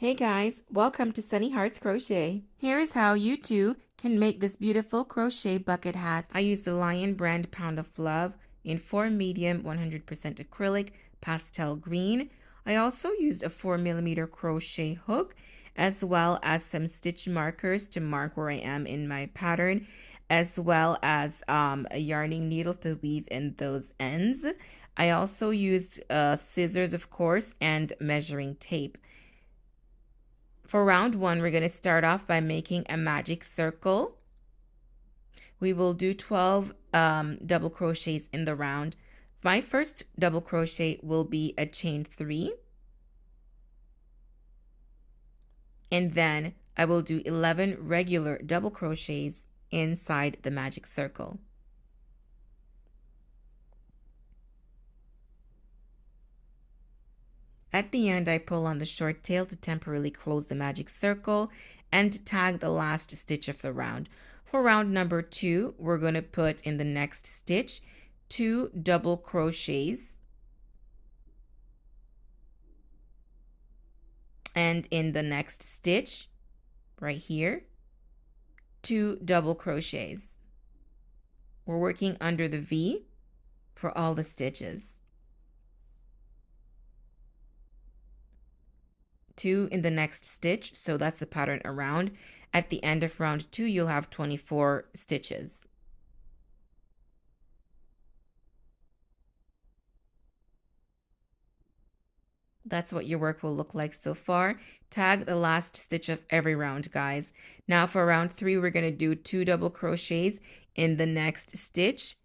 Hey guys, welcome to Sunny Hearts Crochet. Here's how you too can make this beautiful crochet bucket hat. I use the Lion brand Pound of Love in 4 medium 100% acrylic pastel green. I also used a 4mm crochet hook as well as some stitch markers to mark where I am in my pattern, as well as a yarning needle to weave in those ends. I also used scissors, of course, and measuring tape. For round 1, we're going to start off by making a magic circle. We will do 12 double crochets in the round. My first double crochet will be a chain 3. And then I will do 11 regular double crochets inside the magic circle. At the end, I pull on the short tail to temporarily close the magic circle and tag the last stitch of the round. For round number 2, we're going to put in the next stitch 2 double crochets. And in the next stitch, right here, 2 double crochets. We're working under the V for all the stitches. 2 in the next stitch, so that's the pattern around. At the end of round 2, you'll have 24 stitches. That's what your work will look like so far. Tag the last stitch of every round, guys. Now for round 3, we're going to do 2 double crochets in the next stitch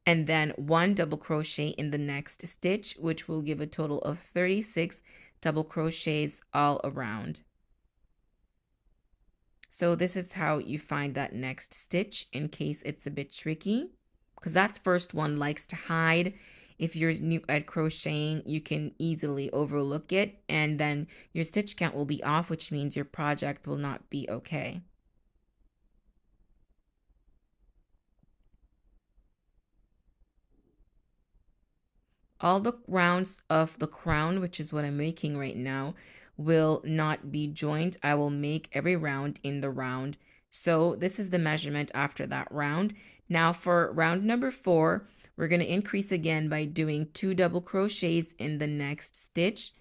and then 1 double crochet in the next stitch, which will give a total of 36 double crochets all around. So this is how you find that next stitch in case it's a bit tricky, because that first one likes to hide. If you're new at crocheting, you can easily overlook it, and then your stitch count will be off, which means your project will not be okay. All the rounds of the crown, which is what I'm making right now, will not be joined. I will make every round in the round. So this is the measurement after that round. Now for round number 4, we're going to increase again by doing 2 double crochets in the next stitch,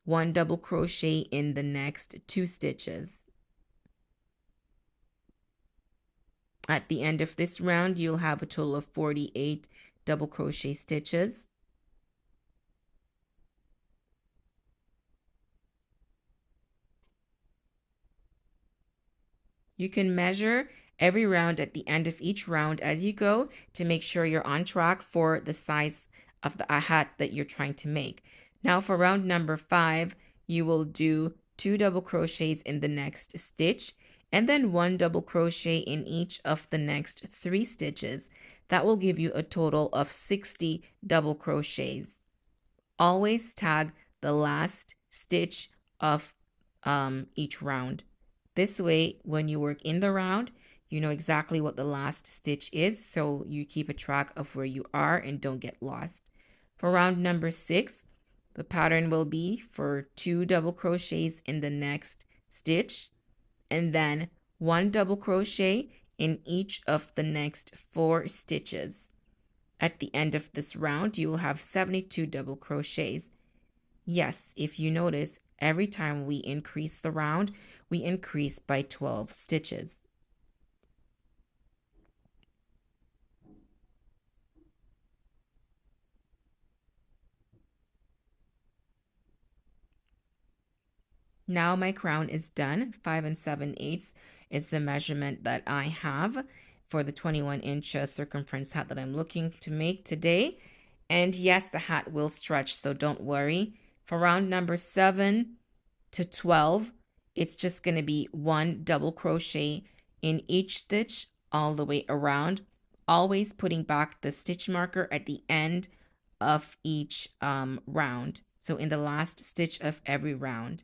1 double crochet in the next 2 stitches. At the end of this round, you'll have a total of 48 double crochet stitches. You can measure every round at the end of each round as you go to make sure you're on track for the size of the hat that you're trying to make. Now for round number 5, you will do 2 double crochets in the next stitch and then 1 double crochet in each of the next 3 stitches. That will give you a total of 60 double crochets. Always tag the last stitch of each round. This way, when you work in the round, you know exactly what the last stitch is, so you keep a track of where you are and don't get lost. For round number 6, the pattern will be for 2 double crochets in the next stitch and then 1 double crochet in each of the next 4 stitches. At the end of this round, you will have 72 double crochets. Yes, if you notice, every time we increase the round, we increase by 12 stitches. Now my crown is done. 5 7/8 is the measurement that I have for the 21-inch circumference hat that I'm looking to make today. And yes, the hat will stretch, so don't worry. For round number 7 to 12, it's just going to be 1 double crochet in each stitch all the way around, always putting back the stitch marker at the end of each round. So in the last stitch of every round.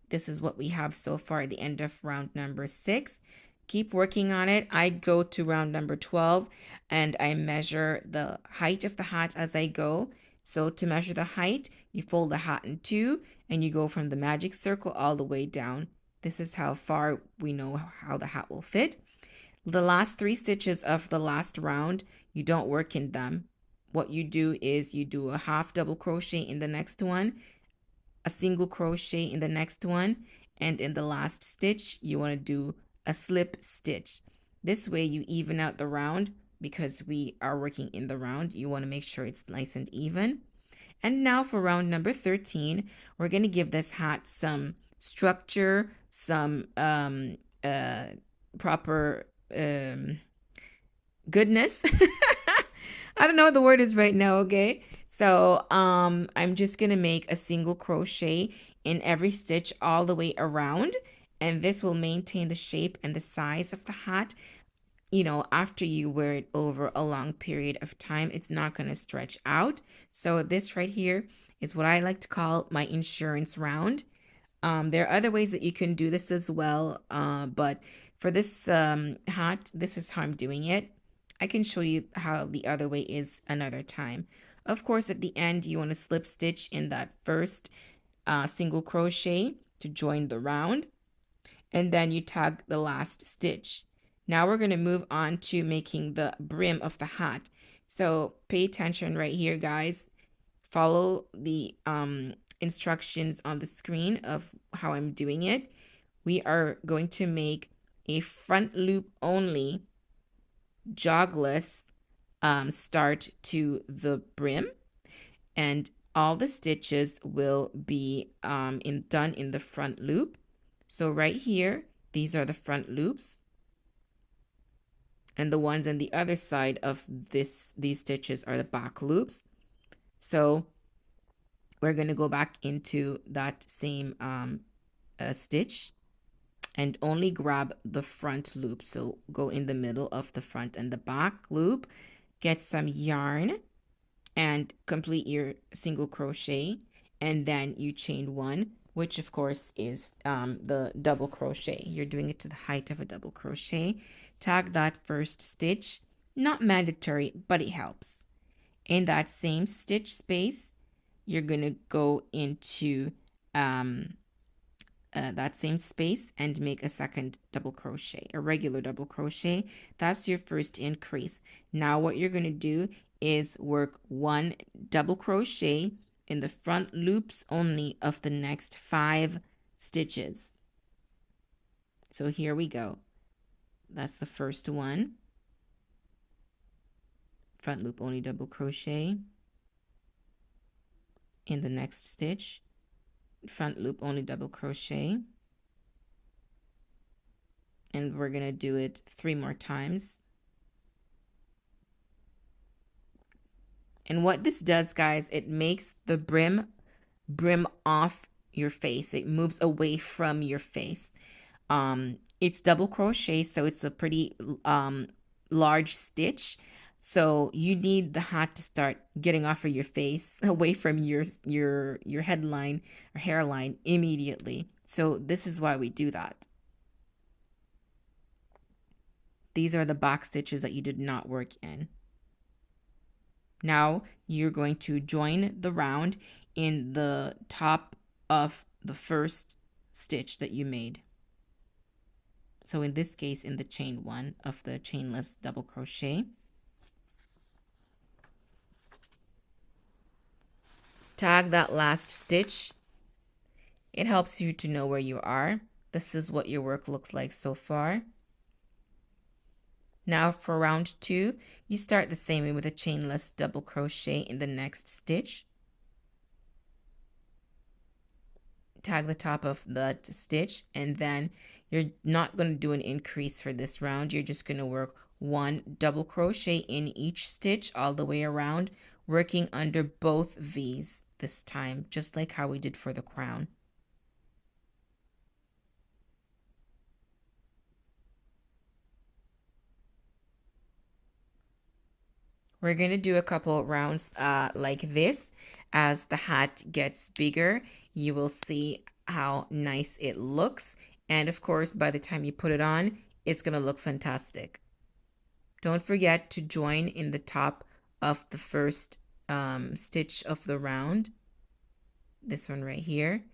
This is what we have so far at the end of round number 6. Keep working on it. I go to round number 12 and I measure the height of the hat as I go. So to measure the height, you fold the hat in two and you go from the magic circle all the way down. This is how far we know how the hat will fit. The last 3 stitches of the last round, you don't work in them. What you do is you do a half double crochet in the next one, a single crochet in the next one, and in the last stitch, you want to do a slip stitch. This way you even out the round because we are working in the round. You want to make sure it's nice and even. And now for round number 13, we're going to give this hat some structure, some proper goodness. I don't know what the word is right now, okay? So I'm just going to make a single crochet in every stitch all the way around, and this will maintain the shape and the size of the hat. You know, after you wear it over a long period of time, it's not going to stretch out. So this right here is what I like to call my insurance round. There are other ways that you can do this as well, but for this hat, this is how I'm doing it. I can show you how the other way is another time. Of course, at the end, you want to slip stitch in that first single crochet to join the round, and then you tag the last stitch. Now we're going to move on to making the brim of the hat. So pay attention right here, guys. Follow the instructions on the screen of how I'm doing it. We are going to make a front loop only jogless start to the brim, and all the stitches will be done in the front loop. So right here, these are the front loops, and the ones on the other side of these stitches are the back loops. So we're going to go back into that same stitch and only grab the front loop. So go in the middle of the front and the back loop, get some yarn and complete your single crochet, and then you chain one, which of course is the double crochet. You're doing it to the height of a double crochet. Tag that first stitch, not mandatory, but it helps. In that same stitch space, you're going to go into that same space and make a second double crochet, a regular double crochet. That's your first increase. Now what you're going to do is work 1 double crochet in the front loops only of the next 5 stitches. So here we go. That's the first one. Front loop only double crochet in the next stitch. Front loop only double crochet, and we're gonna do it 3 more times. And what this does, guys, it makes the brim off your face. It moves away from your face. It's double crochet, so it's a pretty large stitch. So you need the hat to start getting off of your face, away from your headline or hairline immediately. So this is why we do that. These are the back stitches that you did not work in. Now you're going to join the round in the top of the first stitch that you made. So in this case, in the chain 1 of the chainless double crochet. Tag that last stitch. It helps you to know where you are. This is what your work looks like so far. Now for round 2, you start the same way with a chainless double crochet in the next stitch. Tag the top of that stitch, and then you're not going to do an increase for this round. You're just going to work 1 double crochet in each stitch all the way around, working under both V's this time, just like how we did for the crown. We're going to do a couple rounds like this. As the hat gets bigger, you will see how nice it looks. And of course, by the time you put it on, it's going to look fantastic. Don't forget to join in the top of the first stitch of the round. this one right here,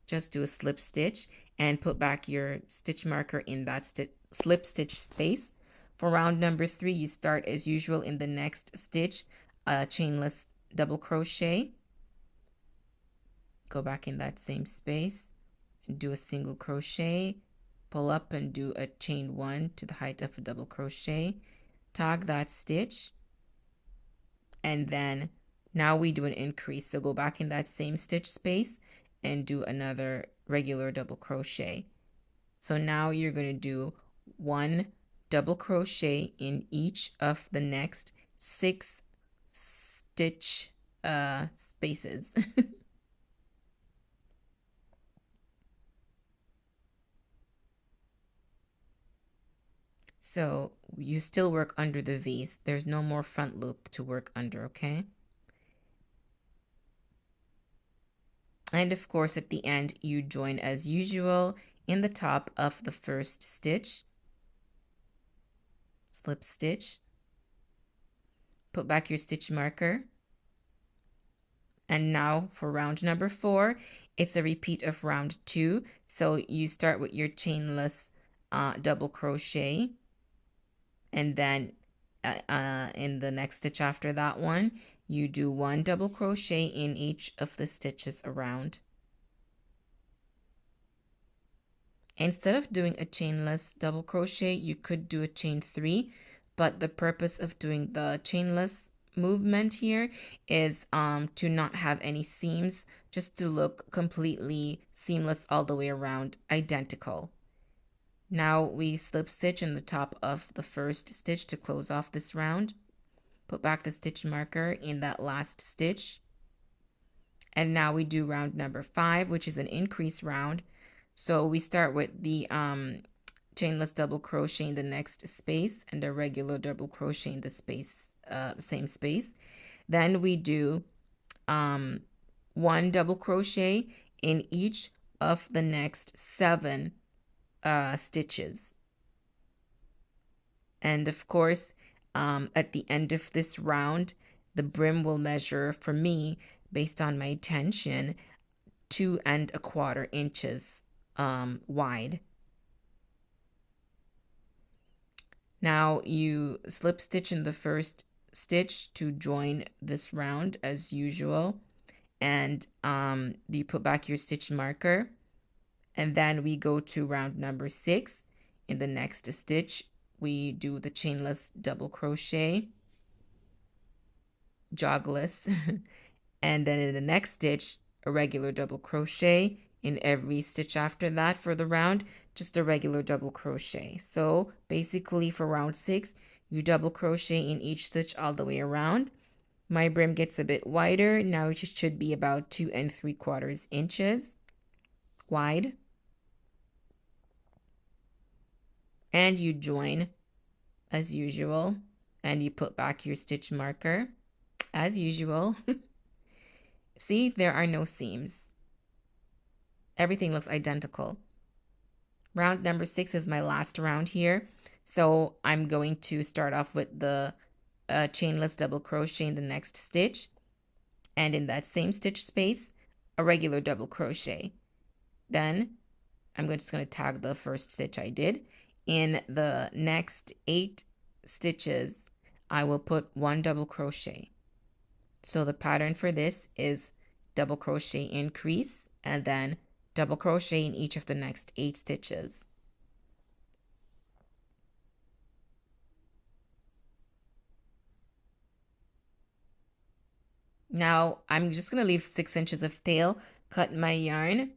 just do a slip stitch and put back your stitch marker in that slip stitch space. For round number 3, you start as usual in the next stitch, chainless double crochet, go back in that same space and do a single crochet, pull up and do a chain 1 to the height of a double crochet, tag that stitch, and then now we do an increase. So go back in that same stitch space and do another regular double crochet. So now you're going to do 1 double crochet in each of the next 6 stitch spaces. So you still work under the V's. There's no more front loop to work under, okay? And of course, at the end, you join as usual in the top of the first stitch, slip stitch, put back your stitch marker. And now for round number 4, it's a repeat of round 2. So you start with your chainless double crochet, and then in the next stitch after that one, you do 1 double crochet in each of the stitches around. Instead of doing a chainless double crochet, you could do a chain 3, but the purpose of doing the chainless movement here is to not have any seams, just to look completely seamless all the way around, identical. Now we slip stitch in the top of the first stitch to close off this round. Put back the stitch marker in that last stitch. And now we do round number 5, which is an increase round. So we start with the chainless double crochet in the next space and a regular double crochet in the space, the same space. Then we do 1 double crochet in each of the next 7 stitches. And of course, at the end of this round, the brim will measure for me, based on my tension, 2 1/4 inches wide. Now you slip stitch in the first stitch to join this round as usual, and you put back your stitch marker, and then we go to round number 6. In the next stitch, we do the chainless double crochet, jogless, and then in the next stitch, a regular double crochet. In every stitch after that for the round, just a regular double crochet. So basically for round 6, you double crochet in each stitch all the way around. My brim gets a bit wider. Now it should be about 2 3/4 inches wide. And you join as usual, and you put back your stitch marker as usual. See, there are no seams. Everything looks identical. Round number 6 is my last round here. So I'm going to start off with the chainless double crochet in the next stitch. And in that same stitch space, a regular double crochet. Then I'm just going to tag the first stitch I did. In the next 8 stitches, I will put 1 double crochet. So the pattern for this is double crochet increase, and then double crochet in each of the next 8 stitches. Now I'm just going to leave 6 inches of tail, cut my yarn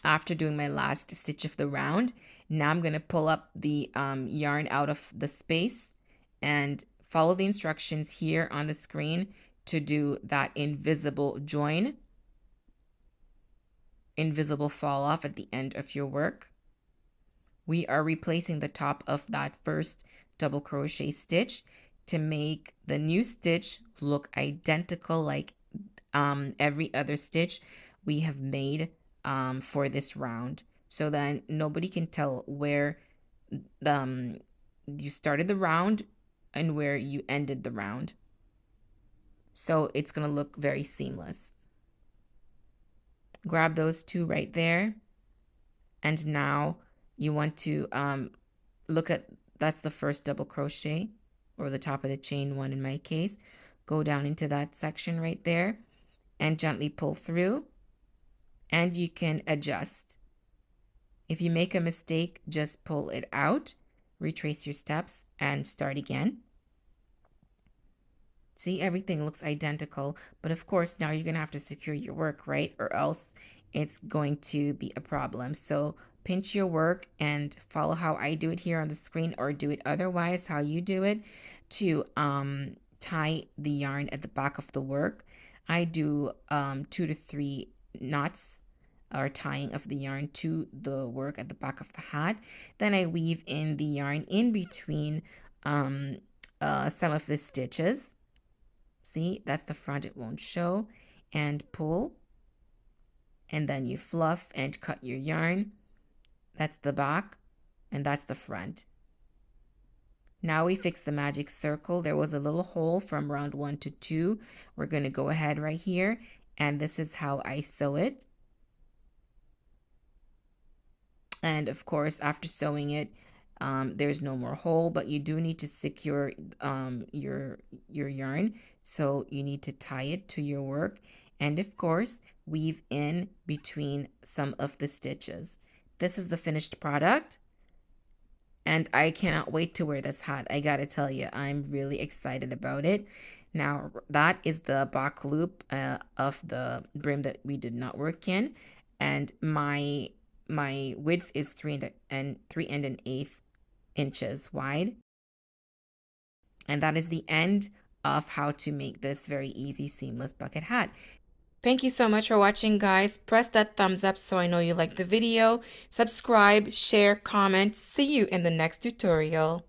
after doing my last stitch of the round. Now I'm going to pull up the yarn out of the space and follow the instructions here on the screen to do that invisible join, invisible fall off at the end of your work. We are replacing the top of that first double crochet stitch to make the new stitch look identical like every other stitch we have made for this round, so that nobody can tell where you started the round and where you ended the round. So it's going to look very seamless. Grab those two right there. And now you want to look at, that's the first double crochet, or the top of the chain one in my case. Go down into that section right there and gently pull through, and you can adjust. If you make a mistake, just pull it out, retrace your steps, and start again. See, everything looks identical, but of course now you're going to have to secure your work, right? Or else it's going to be a problem. So pinch your work and follow how I do it here on the screen, or do it otherwise how you do it, to tie the yarn at the back of the work. I do 2 to 3 knots or tying of the yarn to the work at the back of the hat. Then I weave in the yarn in between some of the stitches. See, that's the front, it won't show. And pull, and then you fluff and cut your yarn. That's the back, and that's the front. Now we fix the magic circle. There was a little hole from round 1 to 2. We're going to go ahead right here, and this is how I sew it. And of course, after sewing it, there's no more hole, but you do need to secure your yarn. So you need to tie it to your work, and of course, weave in between some of the stitches. This is the finished product, and I cannot wait to wear this hat. I gotta tell you, I'm really excited about it. Now, that is the back loop of the brim that we did not work in, and my width is 3 1/8 inches wide. And that is the end of how to make this very easy seamless bucket hat. Thank you so much for watching, guys. Press that thumbs up so I know you like the video. Subscribe, share, comment. See you in the next tutorial.